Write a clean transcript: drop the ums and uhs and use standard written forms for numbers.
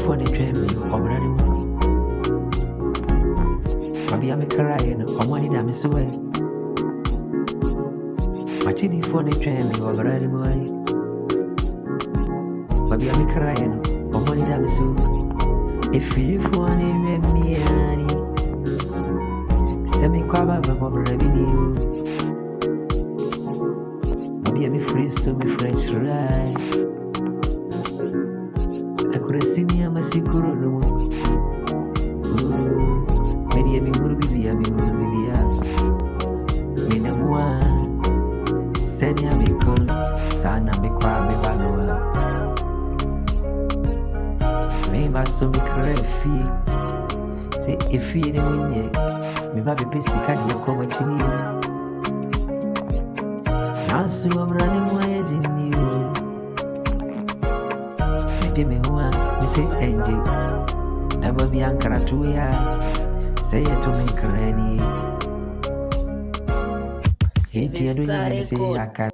for the dream, already. Maybe I'm a crying, or money that I'm so well. My chili for the dream, already. Maybe I'm a crying, or money that I'm so. If you want to me, send me cover for revenue. Maybe I'm free, so me French right. I could see me, I'm a secret. Maybe I'm going to be a send me a call, Sana me kwame banoa. Me baso me krefi. Say if you didn't yet, me baby busy can't you come at you. Now so I'm running away in you. Me say angel. Never be ankara to ya. Say it to me granny. Say it to me, say I